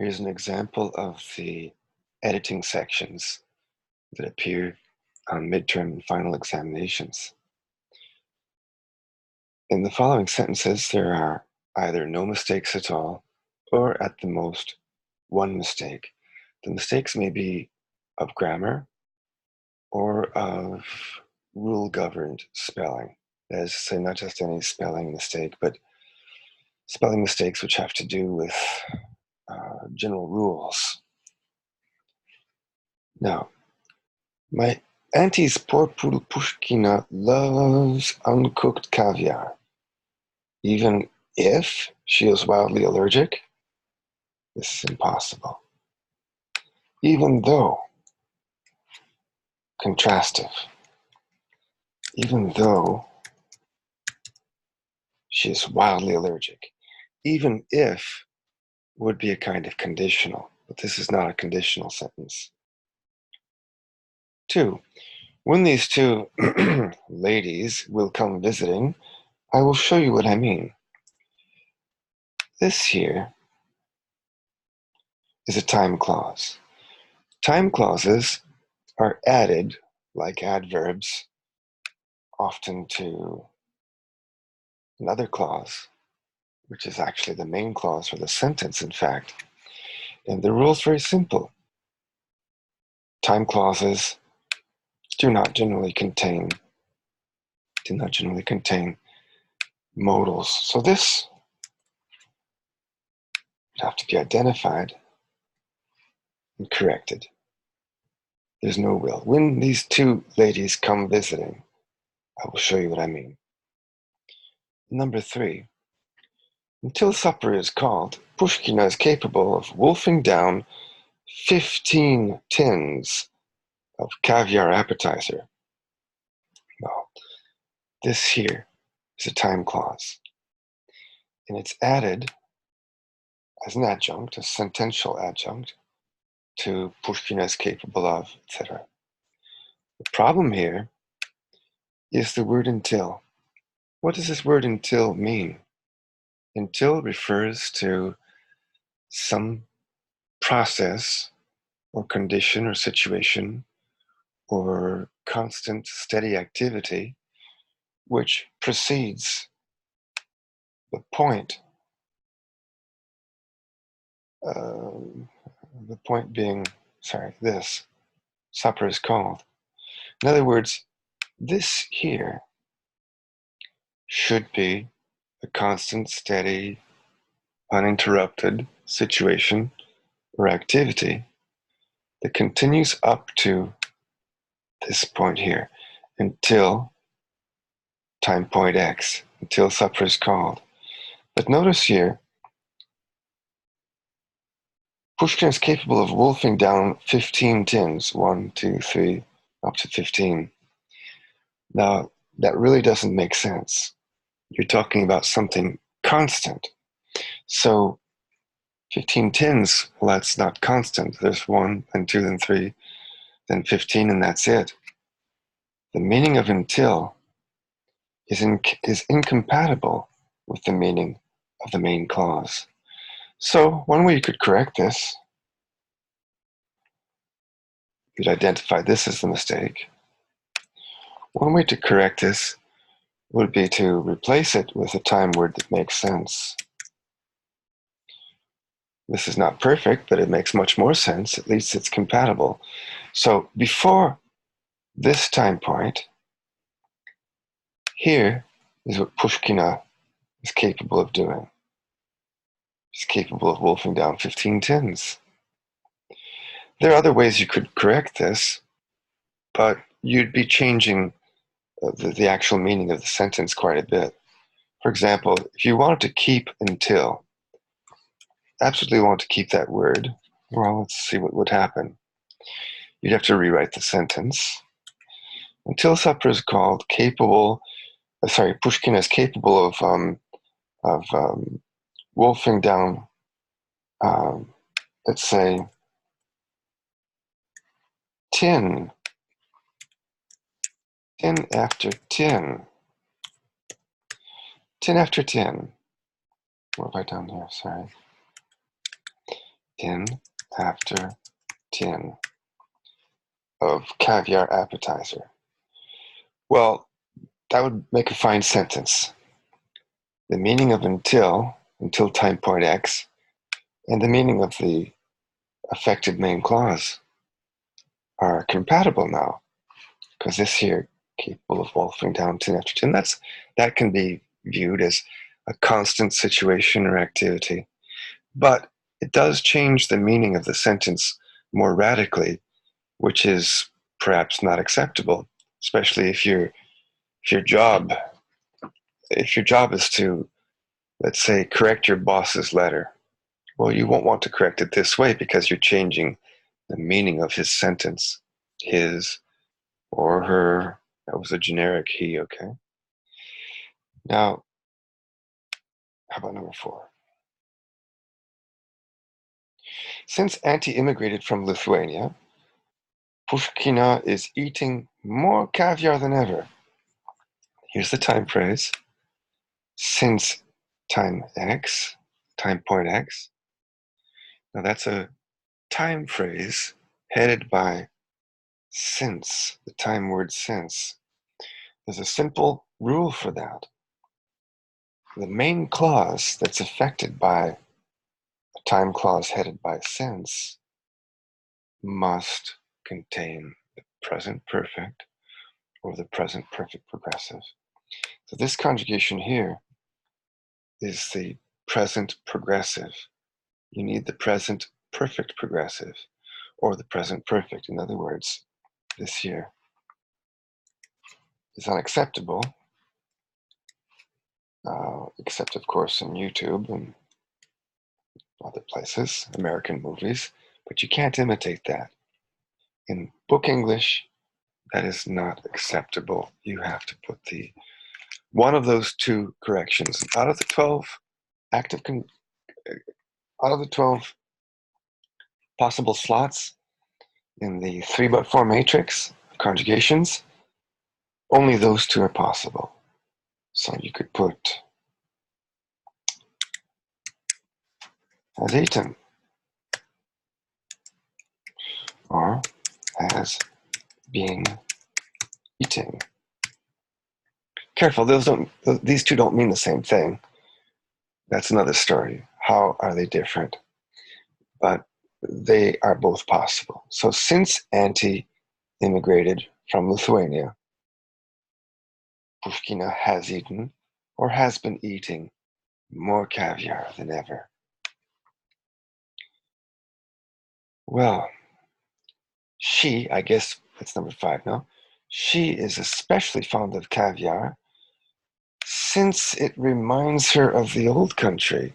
Here's an example of the editing sections that appear on midterm and final examinations. In the following sentences, there are either no mistakes at all, or at the most, one mistake. The mistakes may be of grammar or of rule-governed spelling. That is to say, not just any spelling mistake, but spelling mistakes which have to do with general rules. Now, my auntie's poor poodle Pushkina loves uncooked caviar. Even if she is wildly allergic, this is impossible. Even though, contrastive, even though she is wildly allergic, even if would be a kind of conditional, but this is not a conditional sentence. 2. When these two ladies will come visiting, I will show you what I mean. This here is a time clause. Time clauses are added, like adverbs, often to another clause, which is actually the main clause for the sentence, in fact. And the rule is very simple. Time clauses do not generally contain modals. So this would have to be identified and corrected. There's no will. When these two ladies come visiting, I will show you what I mean. Number 3. Until supper is called, Pushkina is capable of wolfing down 15 tins of caviar appetizer. Well, this here is a time clause, and it's added as an adjunct, a sentential adjunct, to Pushkina is capable of, etc. The problem here is the word until. What does this word until mean? Until refers to some process or condition or situation or constant steady activity which precedes the point. The point being, this, supper is called. In other words, this here should be a constant, steady, uninterrupted situation or activity that continues up to this point here until time point X, until supper is called. But notice here, Pushkin is capable of wolfing down 15 tins, 1, 2, 3, up to 15. Now, that really doesn't make sense. You're talking about something constant. So 15 tins, well, that's not constant. There's 1, then 2, then 3, then 15, and that's it. The meaning of until is incompatible with the meaning of the main clause. So one way you could correct this, you'd identify this as the mistake. One way to correct this would be to replace it with a time word that makes sense. This is not perfect, but it makes much more sense. At least it's compatible. So before this time point, here is what Pushkina is capable of doing. He's capable of wolfing down 15 tins. There are other ways you could correct this, but you'd be changing the actual meaning of the sentence quite a bit. For example, if you wanted to keep until, absolutely want to keep that word, well, let's see what would happen. You'd have to rewrite the sentence. Until supper is called, Pushkin is capable of wolfing down, let's say, tin after tin. Tin after tin. What have I done here? Sorry. in after tin of caviar appetizer. Well, that would make a fine sentence. The meaning of until time point X, and the meaning of the affected main clause are compatible now, because this here, capable of wolfing down tin after tin, that can be viewed as a constant situation or activity. But it does change the meaning of the sentence more radically, which is perhaps not acceptable, especially if your job is to, let's say, correct your boss's letter. Well, you won't want to correct it this way because you're changing the meaning of his sentence. His or her, that was a generic he, okay? Now, how about number 4? Since Antti immigrated from Lithuania, Pushkina is eating more caviar than ever. Here's the time phrase. Since time X, time point X. Now that's a time phrase headed by since, the time word since. There's a simple rule for that. The main clause that's affected by a time clause headed by since must contain the present perfect or the present perfect progressive. So this conjugation here is the present progressive. You need the present perfect progressive or the present perfect. In other words, this here is unacceptable, except of course in YouTube and other places, American movies, but you can't imitate that. In book English, that is not acceptable. You have to put one of those two corrections out of the 12 out of the 12 possible slots in the 3x4 matrix conjugations. Only those two are possible. So you could put has eaten or has been eating. Careful, these two don't mean the same thing. That's another story. How are they different? But they are both possible. So since Antti immigrated from Lithuania, Pushkina has eaten or has been eating more caviar than ever. Well, she, I guess that's number 5 now, she is especially fond of caviar since it reminds her of the old country.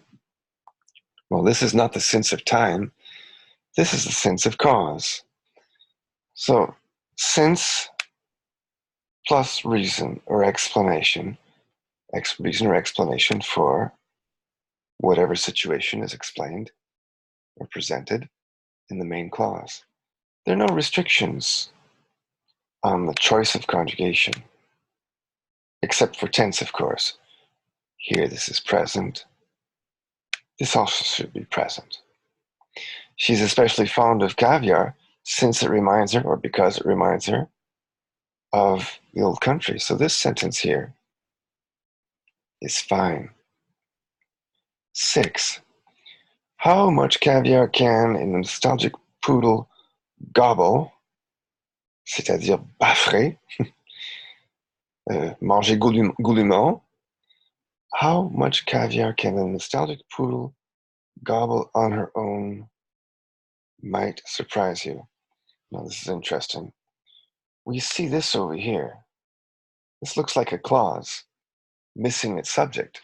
Well, this is not the sense of time. This is the sense of cause. So, since plus reason or explanation, reason or explanation for whatever situation is explained or presented in the main clause. There are no restrictions on the choice of conjugation, except for tense, of course. Here, this is present. This also should be present. She's especially fond of caviar since it reminds her, or because it reminds her, of the old country. So this sentence here is fine. 6. How much caviar can a nostalgic poodle gobble, c'est-à-dire baffer, manger goulûment? How much caviar can a nostalgic poodle gobble on her own might surprise you. Now, this is interesting. We see this over here. This looks like a clause missing its subject.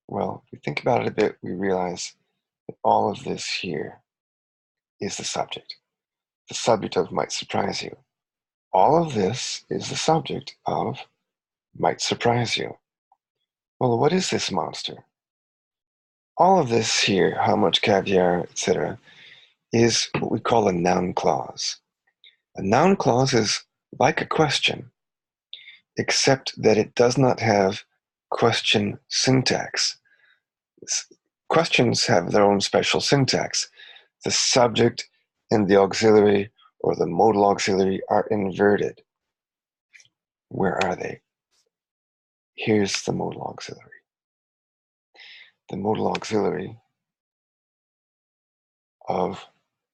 Well, if we think about it a bit, we realize that all of this here is the subject. The subject of might surprise you. All of this is the subject of might surprise you. Well, what is this monster? All of this here, how much caviar, etc., is what we call a noun clause. A noun clause is like a question, except that it does not have question syntax. Questions have their own special syntax. the subject and the auxiliary or the modal auxiliary are inverted. Where are they? Here's the modal auxiliary. The modal auxiliary of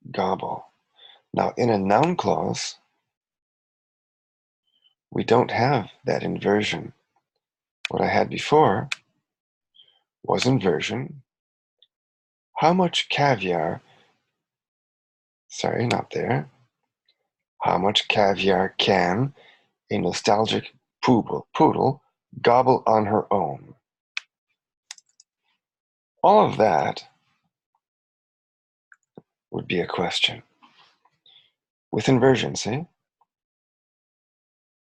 gobble. Now, in a noun clause, we don't have that inversion. What I had before was inversion. How much caviar, sorry, not there. How much caviar can a nostalgic poodle gobble on her own? All of that would be a question. With inversion, see?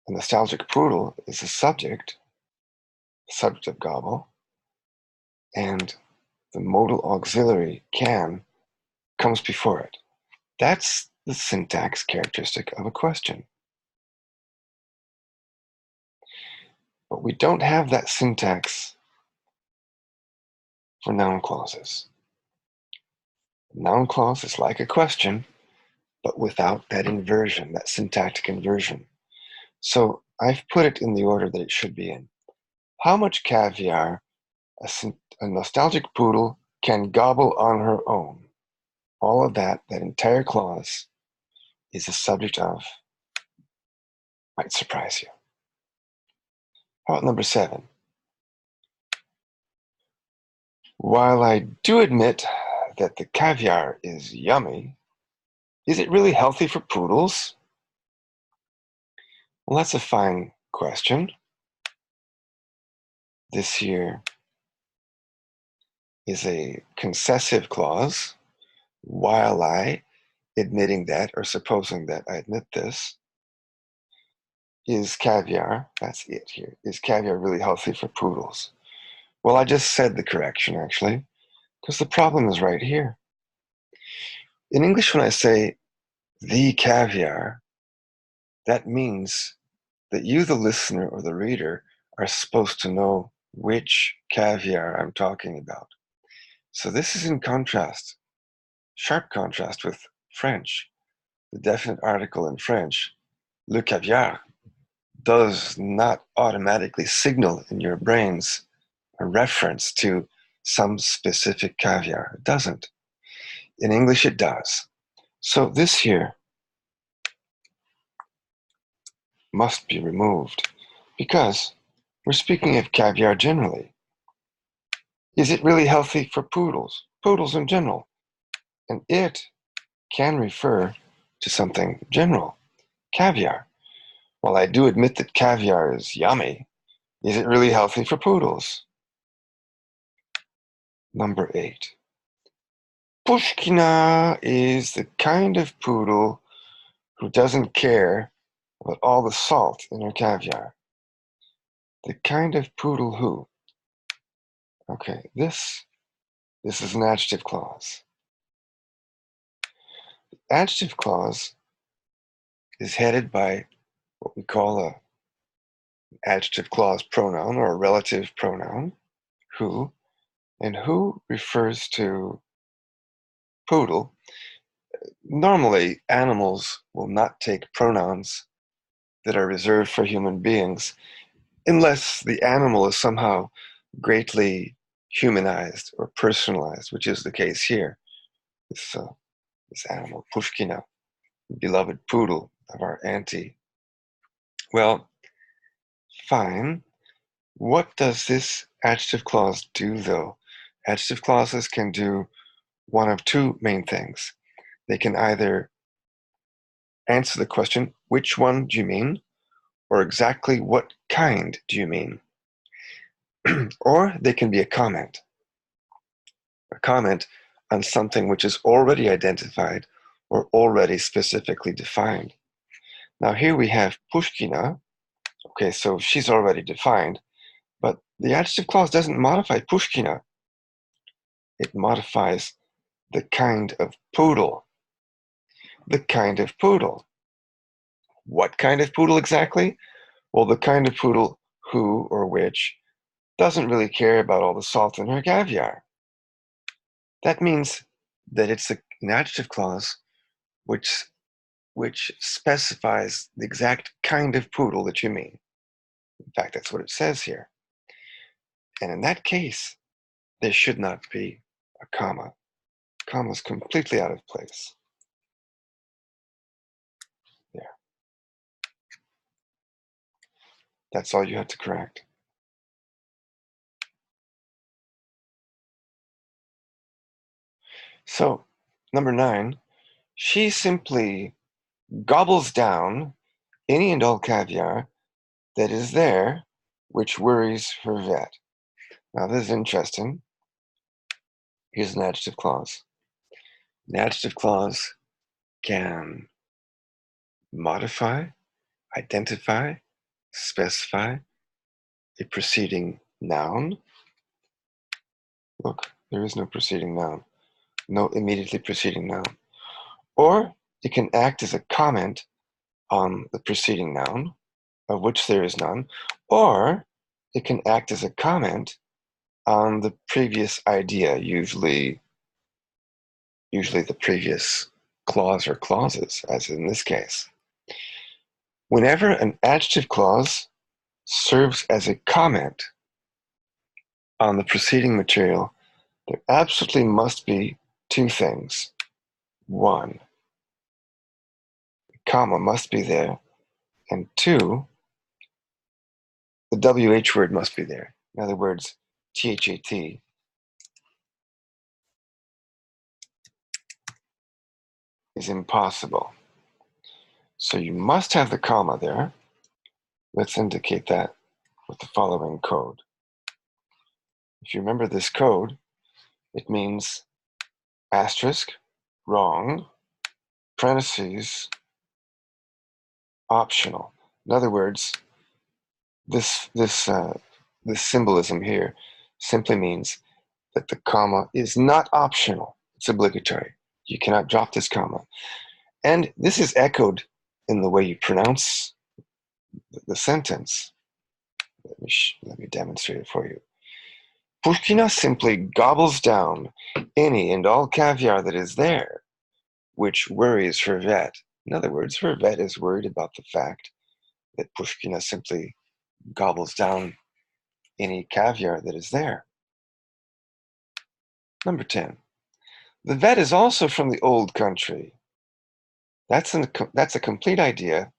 A nostalgic poodle is the subject of gobble, and the modal auxiliary can comes before it. That's the syntax characteristic of a question. But we don't have that syntax for noun clauses. A noun clause is like a question, but without that inversion, that syntactic inversion. So I've put it in the order that it should be in. How much caviar a nostalgic poodle can gobble on her own? All of that entire clause is the subject of. Might surprise you. How about number 7? While I do admit that the caviar is yummy, is it really healthy for poodles? Well, that's a fine question. This here is a concessive clause. While I, admitting that or supposing that I admit this, is caviar, that's it here, is caviar really healthy for poodles? Well, I just said the correction, actually, because the problem is right here. In English, when I say the caviar, that means that you, the listener or the reader, are supposed to know which caviar I'm talking about. So this is in contrast, sharp contrast with French. The definite article in French, le caviar, does not automatically signal in your brains a reference to some specific caviar. It doesn't. In English, it does. So this here must be removed because we're speaking of caviar generally. Is it really healthy for poodles? Poodles in general. And it can refer to something general, caviar. While I do admit that caviar is yummy, is it really healthy for poodles? Number 8. Pushkina is the kind of poodle who doesn't care about all the salt in her caviar. The kind of poodle who? Okay, this is an adjective clause. The adjective clause is headed by what we call an adjective clause pronoun or a relative pronoun, who, and who refers to poodle. Normally, animals will not take pronouns that are reserved for human beings unless the animal is somehow greatly humanized or personalized, which is the case here. This animal, Pushkina, beloved poodle of our auntie. Well, fine. What does this adjective clause do, though? Adjective clauses can do one of two main things. They can either answer the question, which one do you mean? Or exactly what kind do you mean? Or they can be a comment on something which is already identified or already specifically defined. Now here we have Pushkina. Okay, so she's already defined, but the adjective clause doesn't modify Pushkina. It modifies the kind of poodle. The kind of poodle. What kind of poodle exactly? Well, the kind of poodle who or which doesn't really care about all the salt in her caviar. That means that it's an adjective clause which specifies the exact kind of poodle that you mean. In fact, that's what it says here. And in that case, there should not be a comma. Comma is completely out of place. There. That's all you have to correct. So, number 9, she simply gobbles down any and all caviar that is there, which worries her vet. Now, this is interesting. Here's an adjective clause. An adjective clause can modify, identify, specify a preceding noun. Look, there is no preceding noun, no immediately preceding noun. Or it can act as a comment on the preceding noun, of which there is none, or it can act as a comment on the previous idea, usually the previous clause or clauses, as in this case. Whenever an adjective clause serves as a comment on the preceding material, there absolutely must be two things. One, the comma must be there, and two, the WH word must be there. In other words, THAT is impossible. So you must have the comma there. Let's indicate that with the following code. If you remember this code, it means asterisk, wrong, parentheses, optional. In other words, this symbolism here simply means that the comma is not optional. It's obligatory. You cannot drop this comma. And this is echoed in the way you pronounce the sentence. Let me demonstrate it for you. Pushkina simply gobbles down any and all caviar that is there, which worries her vet. In other words, her vet is worried about the fact that Pushkina simply gobbles down any caviar that is there. Number 10. The vet is also from the old country. That's a complete idea,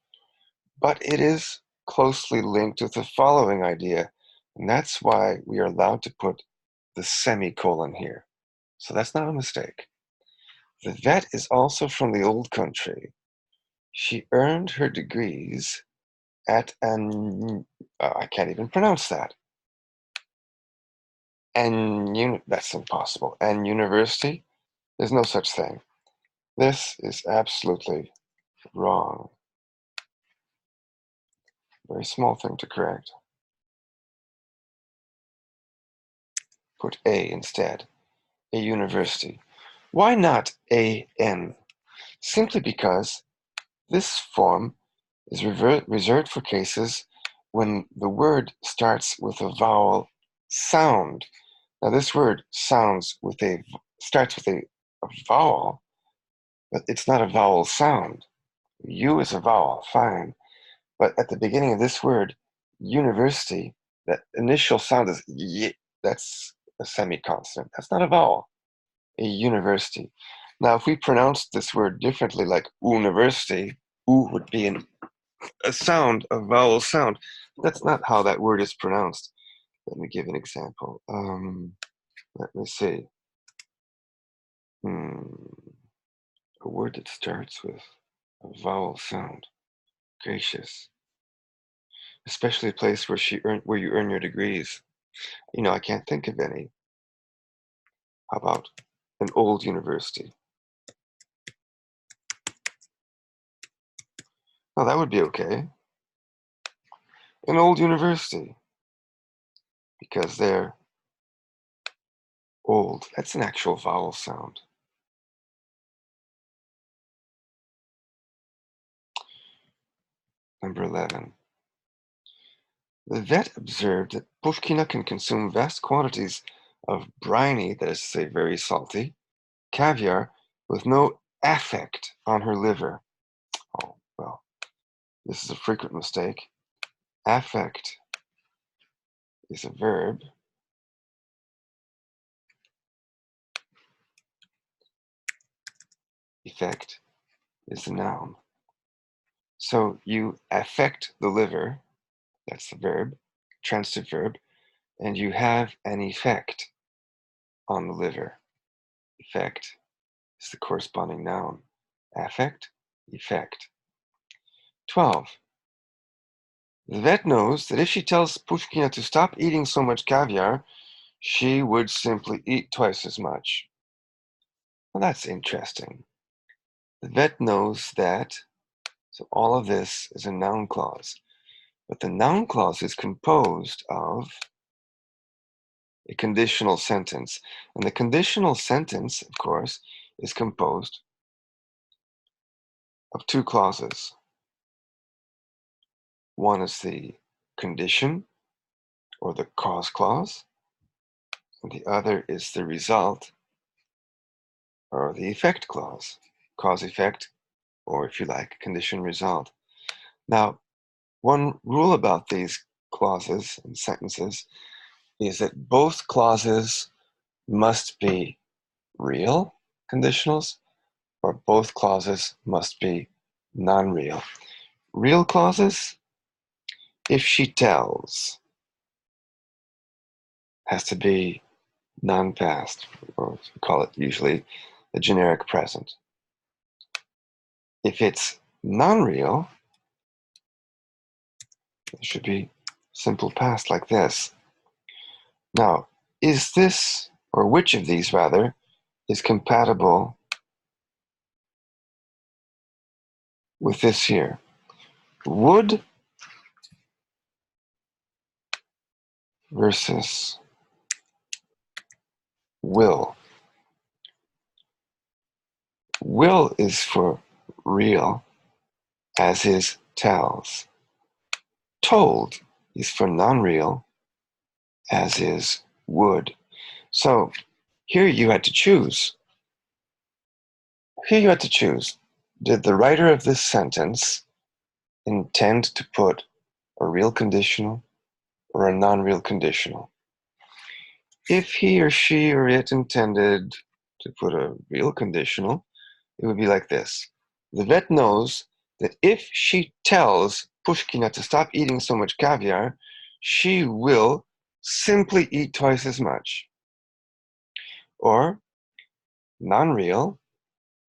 but it is closely linked with the following idea, and that's why we are allowed to put the semicolon here. So that's not a mistake. The vet is also from the old country. She earned her degrees at I can't even pronounce that. That's impossible. An university? There's no such thing. This is absolutely wrong. Very small thing to correct. Put A instead. A university. Why not AN? Simply because this form is reserved for cases when the word starts with a vowel sound. Now this word starts with a vowel, but it's not a vowel sound. U is a vowel, fine. But at the beginning of this word, university, that initial sound is y. That's a semi-consonant. That's not a vowel. A university. Now, if we pronounce this word differently, like university, U would be a sound, a vowel sound. That's not how that word is pronounced. Let me give an example. Let me see. A word that starts with a vowel sound. Gracious. Especially a place where you earn your degrees. I can't think of any. How about an old university? Well, that would be okay. An old university. Because they're old. That's an actual vowel sound. Number 11. The vet observed that Pushkina can consume vast quantities of briny, that is to say, very salty, caviar with no affect on her liver. Oh, well, this is a frequent mistake. Affect is a verb. Effect is the noun. So you affect the liver, that's the verb, transitive verb, and you have an effect on the liver. Effect is the corresponding noun. Affect, effect. 12. The vet knows that if she tells Pushkina to stop eating so much caviar, she would simply eat twice as much. Well, that's interesting. The vet knows that, so all of this is a noun clause. But the noun clause is composed of a conditional sentence. And the conditional sentence, of course, is composed of two clauses. One is the condition, or the cause clause, and the other is the result, or the effect clause. Cause effect, or if you like, condition result. Now, one rule about these clauses and sentences is that both clauses must be real conditionals, or both clauses must be non-real. Real clauses, if she tells, has to be non-past, or we call it usually the generic present. If it's non-real, it should be simple past like this. Now, is this, or which of these rather, is compatible with this here? Would versus will. Will is for real, as is tells. Told is for non-real, as is would. So here you had to choose. Here you had to choose. Did the writer of this sentence intend to put a real conditional or a non-real conditional? If he or she or it intended to put a real conditional, it would be like this. The vet knows that if she tells Pushkina to stop eating so much caviar, she will simply eat twice as much. Or, non-real,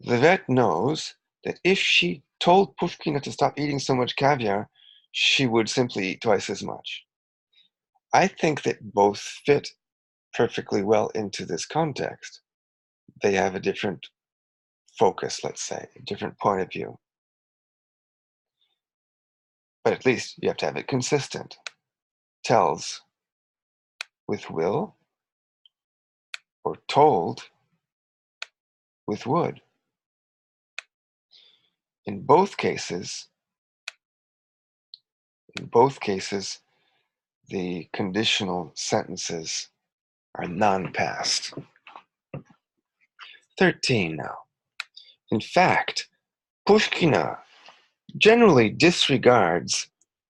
the vet knows that if she told Pushkina to stop eating so much caviar, she would simply eat twice as much. I think that both fit perfectly well into this context. They have a different focus, let's say, a different point of view. But at least you have to have it consistent. Tells with will, or told with would. In both cases, the conditional sentences are non-past. 13 now. In fact, Pushkina generally disregards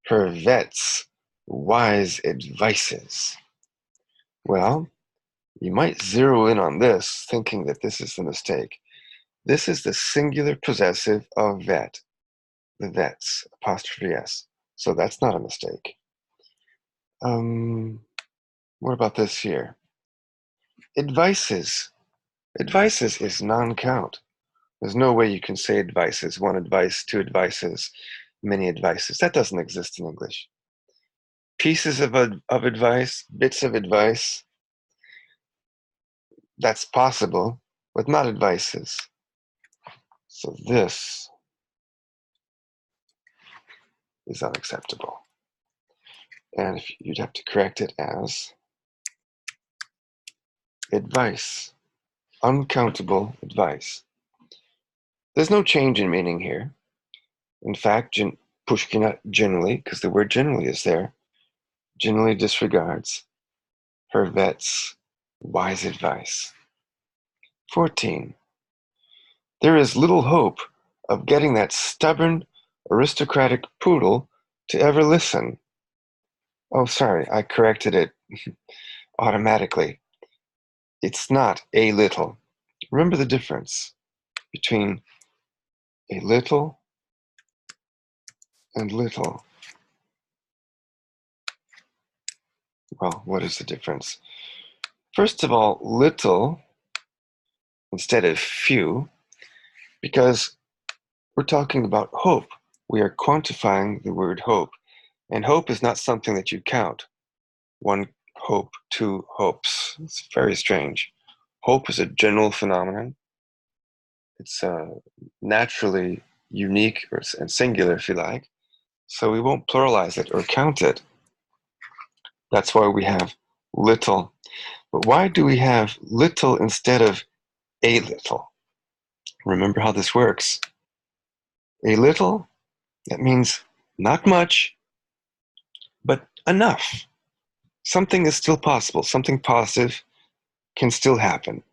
her vet's wise advices. Well, you might zero in on this, thinking that this is the mistake. This is the singular possessive of vet, the vets, apostrophe S. So that's not a mistake. What about this here? Advices. Advices is non-count. There's no way you can say advices, one advice, two advices, many advices. That doesn't exist in English. Pieces of advice, bits of advice, that's possible, but not advices. So this is unacceptable. And you'd have to correct it as advice, uncountable advice. There's no change in meaning here. In fact, Pushkina generally, because the word generally is there, generally disregards her vet's wise advice. 14. There is little hope of getting that stubborn, aristocratic poodle to ever listen. Oh, sorry, I corrected it automatically. It's not a little. Remember the difference between a little and little. Well, what is the difference? First of all, little instead of few, because we're talking about hope. We are quantifying the word hope. And hope is not something that you count. One hope, two hopes. It's very strange. Hope is a general phenomenon. It's naturally unique and singular, if you like. So we won't pluralize it or count it. That's why we have little. But why do we have little instead of a little? Remember how this works. A little, that means not much, but enough. Something is still possible. Something positive can still happen.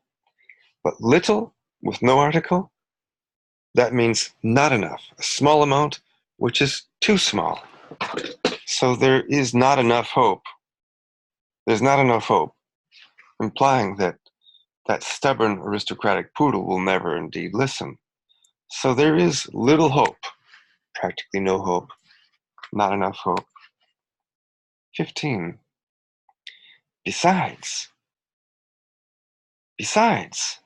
But little with no article, that means not enough. A small amount, which is too small. So there is not enough hope. There's not enough hope, implying that that stubborn aristocratic poodle will never indeed listen. So there is little hope, practically no hope, not enough hope. 15. Besides. Besides.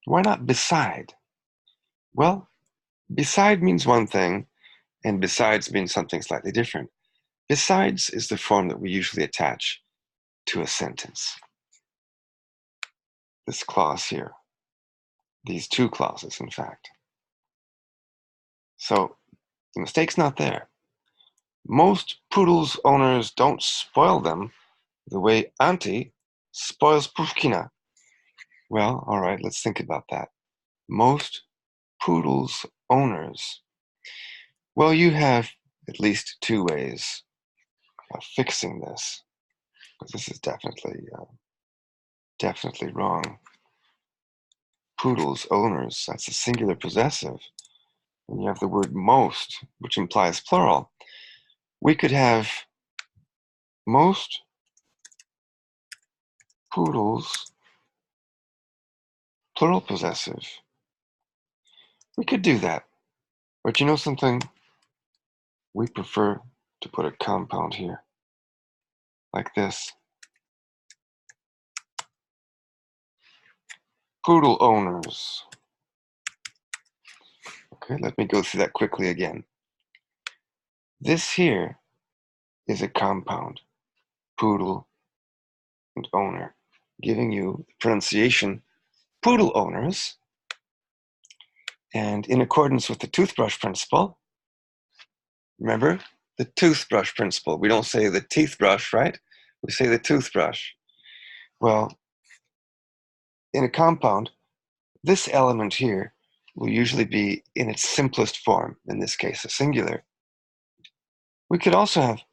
Why not beside? Well, beside means one thing, and besides means something slightly different. Besides is the form that we usually attach to a sentence. This clause here. These two clauses, in fact. So the mistake's not there. Most poodles' owners don't spoil them the way Auntie spoils Pushkina. Well, all right, let's think about that. Most poodles' owners. Well, you have at least two ways of fixing this, because this is definitely wrong. Poodles' owners, that's a singular possessive. And you have the word most, which implies plural. We could have most poodles, plural possessive. We could do that. But you know something? We prefer to put a compound here, like this. Poodle owners. Okay, let me go through that quickly again. This here is a compound, poodle and owner, giving you the pronunciation poodle owners. And in accordance with the toothbrush principle, remember the toothbrush principle. We don't say the teeth brush, right? We say the toothbrush. Well, in a compound, this element here will usually be in its simplest form, in this case, a singular. We could also have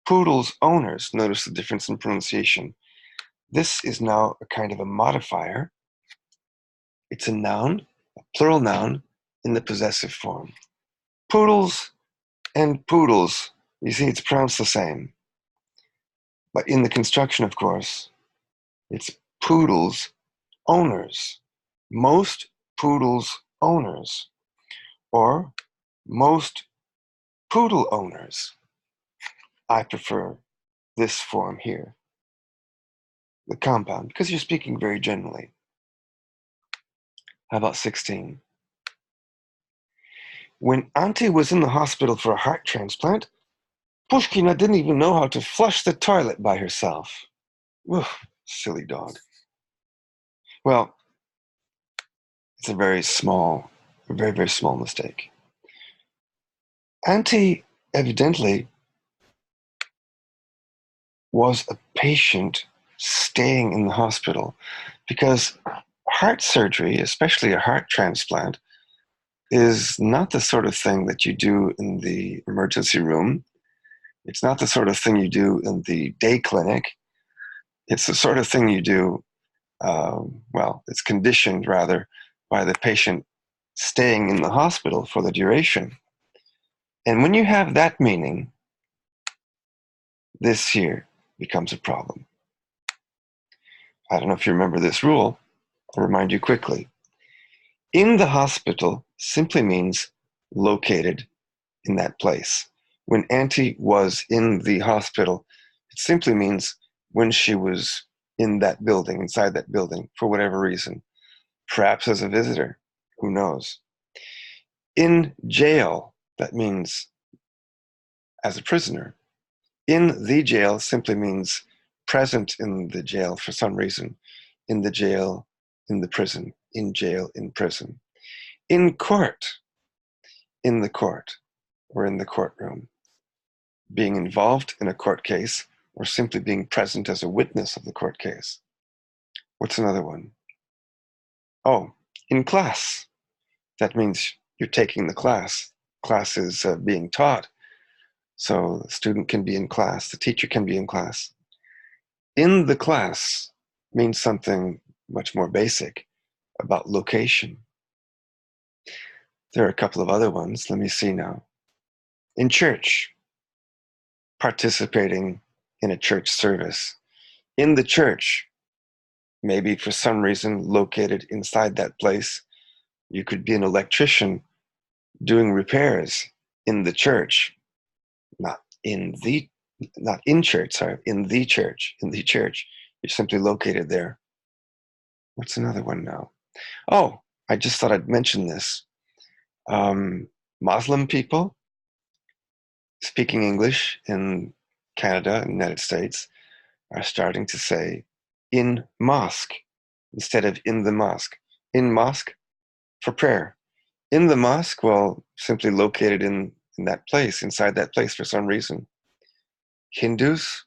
poodles owners. Notice the difference in pronunciation. This is now a kind of a modifier. It's a noun, a plural noun, in the possessive form. Poodles and poodles. You see, it's pronounced the same. But in the construction, of course, it's poodles owners. Most poodles owners. Or most poodle owners. I prefer this form here, the compound, because you're speaking very generally. How about 16? When Auntie was in the hospital for a heart transplant, Pushkina didn't even know how to flush the toilet by herself. Ugh, silly dog. Well, it's a very, very small mistake. Auntie evidently was a patient staying in the hospital because heart surgery, especially a heart transplant, is not the sort of thing that you do in the emergency room. It's not the sort of thing you do in the day clinic. It's the sort of thing you do, it's conditioned rather by the patient staying in the hospital for the duration. And when you have that meaning, this here becomes a problem. I don't know if you remember this rule. I'll remind you quickly. In the hospital simply means located in that place. When Auntie was in the hospital, it simply means when she was in that building, inside that building, for whatever reason. Perhaps as a visitor, who knows? In jail, that means as a prisoner. In the jail simply means present in the jail for some reason. In the jail, in the prison, in jail, in prison. In court, in the court, or in the courtroom. Being involved in a court case, or simply being present as a witness of the court case. What's another one? Oh, in class. That means you're taking the class. Class is being taught. So the student can be in class, the teacher can be in class. In the class means something much more basic about location. There are a couple of other ones. Let me see now. In church, participating in a church service. In the church, maybe for some reason located inside that place. You could be an electrician doing repairs in the church, not in church, sorry, in the church, You're simply located there. What's another one now? Oh, I just thought I'd mention this. Muslim people speaking English in Canada and United States are starting to say in mosque instead of in the mosque. In mosque for prayer. In the mosque, well, simply located in that place, inside that place for some reason. Hindus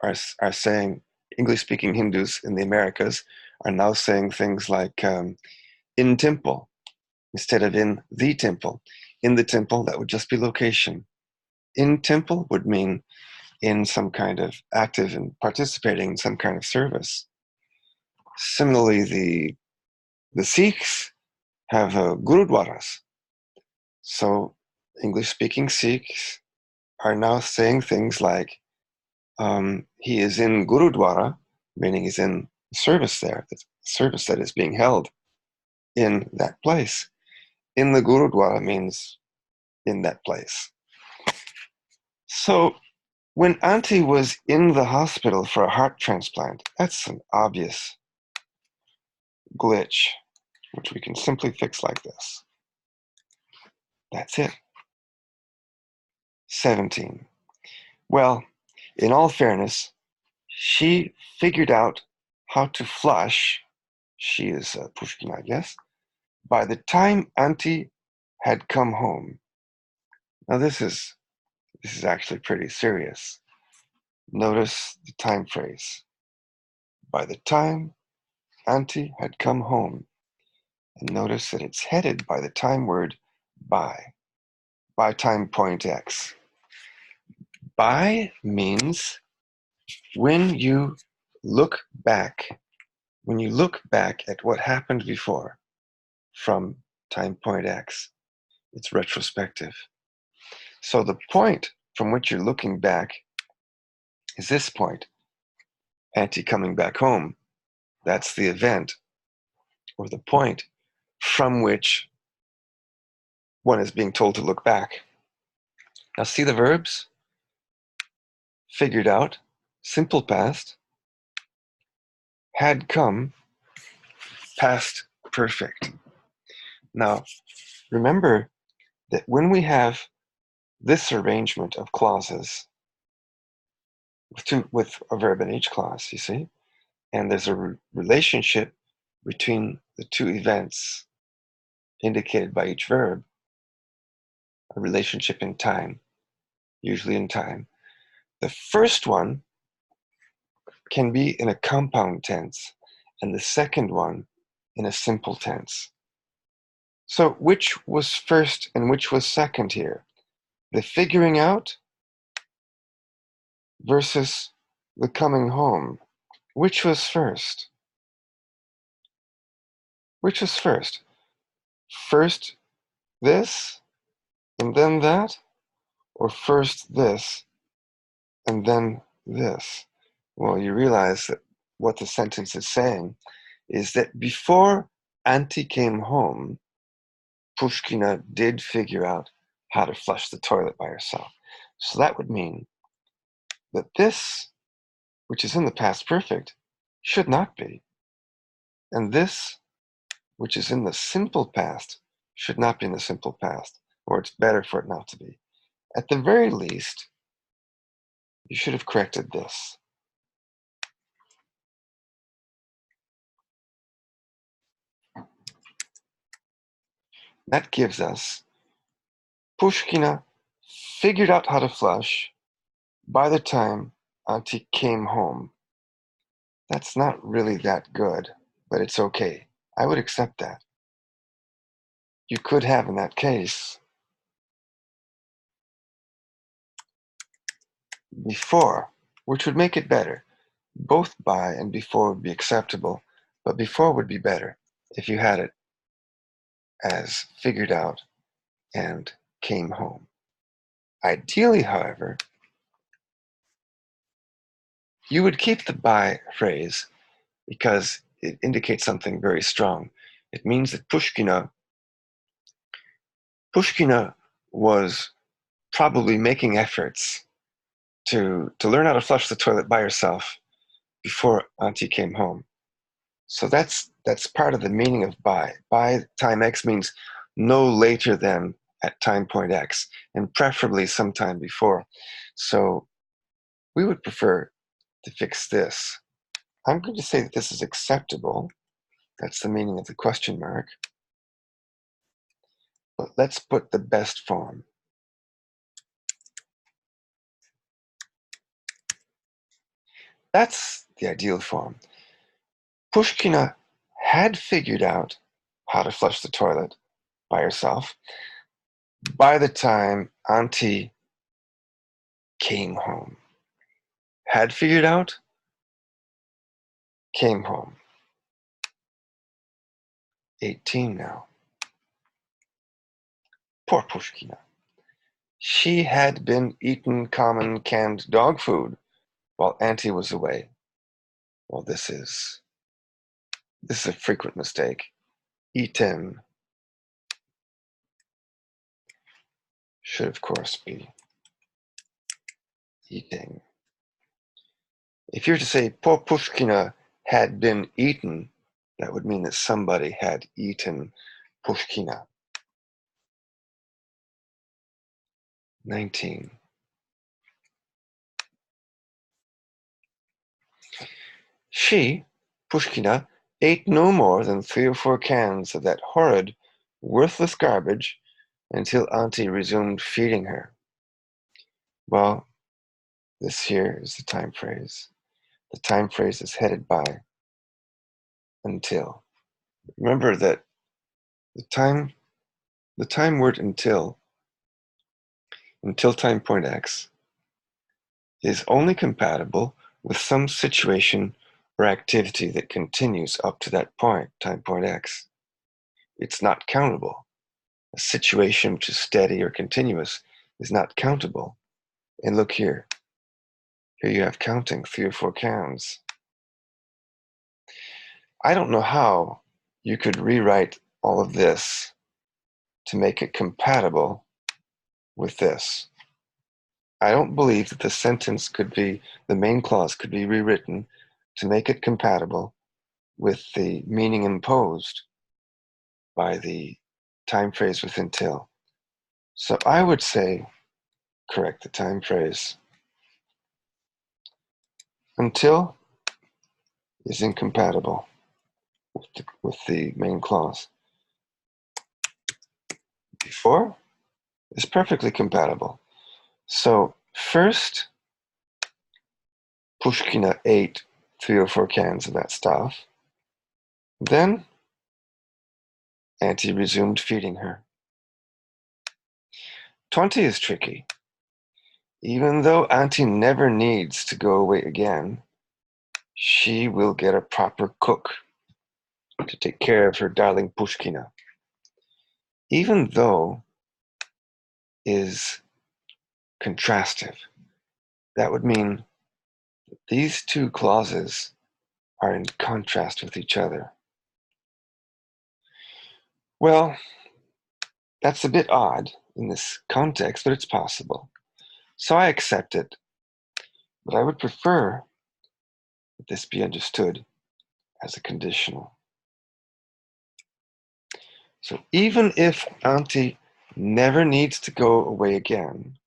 are saying, English-speaking Hindus in the Americas are now saying things like in temple instead of in the temple. In the temple, that would just be location. In temple would mean in some kind of active and participating in some kind of service. Similarly, the Sikhs have gurudwaras. So English-speaking Sikhs are now saying things like, he is in Gurudwara, meaning he's in service there, the service that is being held in that place. In the Gurudwara means in that place. So when Auntie was in the hospital for a heart transplant, that's an obvious glitch, which we can simply fix like this. That's it. 17. Well, in all fairness, she figured out how to flush. She is Pushkin, I guess. By the time Auntie had come home. Now this is actually pretty serious. Notice the time phrase. By the time Auntie had come home. And notice that it's headed by the time word by time point X. By means when you look back at what happened before from time point X, it's retrospective. So the point from which you're looking back is this point, Auntie coming back home. That's the event, or the point from which one is being told to look back. Now see the verbs? Figured out, simple past, had come, past perfect. Now, remember that when we have this arrangement of clauses with a verb in each clause, you see, and there's a relationship between the two events indicated by each verb, a relationship in time, usually in time. The first one can be in a compound tense, and the second one in a simple tense. So which was first and which was second here? The figuring out versus the coming home. Which was first? Which is first? First this and then that? Or first this and then this? Well, you realize that what the sentence is saying is that before Auntie came home, Pushkina did figure out how to flush the toilet by herself. So that would mean that this, which is in the past perfect, should not be. And this, which is in the simple past, should not be in the simple past, or it's better for it not to be. At the very least, you should have corrected this. That gives us Pushkina figured out how to flush by the time Auntie came home. That's not really that good, but it's okay. I would accept that. You could have, in that case, before, which would make it better. Both by and before would be acceptable, but before would be better if you had it as figured out and came home. Ideally, however, you would keep the by phrase because it indicates something very strong. It means that Pushkina was probably making efforts to learn how to flush the toilet by herself before Auntie came home. So that's part of the meaning of by. By time x means no later than at time point x, and preferably sometime before. So we would prefer to fix this. I'm going to say that this is acceptable. That's the meaning of the question mark. But let's put the best form. That's the ideal form. Pushkina had figured out how to flush the toilet by herself by the time Auntie came home. Had figured out, came home. 18 now. Poor Pushkina. She had been eating common canned dog food while Auntie was away. Well, this is a frequent mistake. Eaten should, of course, be eating. If you were to say poor Pushkina had been eaten, that would mean that somebody had eaten Pushkina. 19. She, Pushkina, ate no more than 3 or 4 cans of that horrid, worthless garbage until Auntie resumed feeding her. Well, this here is the time phrase. The time phrase is headed by until. Remember that the time word until time point x, is only compatible with some situation or activity that continues up to that point, time point x. It's not countable. A situation which is steady or continuous is not countable. And look here. Here you have counting 3 or 4 cans. I don't know how you could rewrite all of this to make it compatible with this. I don't believe that the sentence could be, the main clause could be rewritten to make it compatible with the meaning imposed by the time phrase with until. So I would say, correct the time phrase. Until is incompatible with the main clause. Before is perfectly compatible. So first, Pushkina ate 3 or 4 cans of that stuff. Then Auntie resumed feeding her. 20 is tricky. Even though Auntie never needs to go away again, she will get a proper cook to take care of her darling Pushkina, even though is contrastive. That would mean that these two clauses are in contrast with each other. Well, that's a bit odd in this context, but it's possible. So I accept it. But I would prefer that this be understood as a conditional. So even if Auntie never needs to go away again,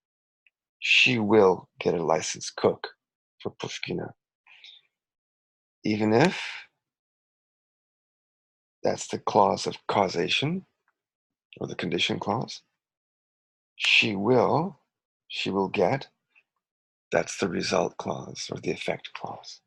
she will get a licensed cook for Pushkina. Even if that's the clause of causation, or the condition clause, she will get, that's the result clause or the effect clause.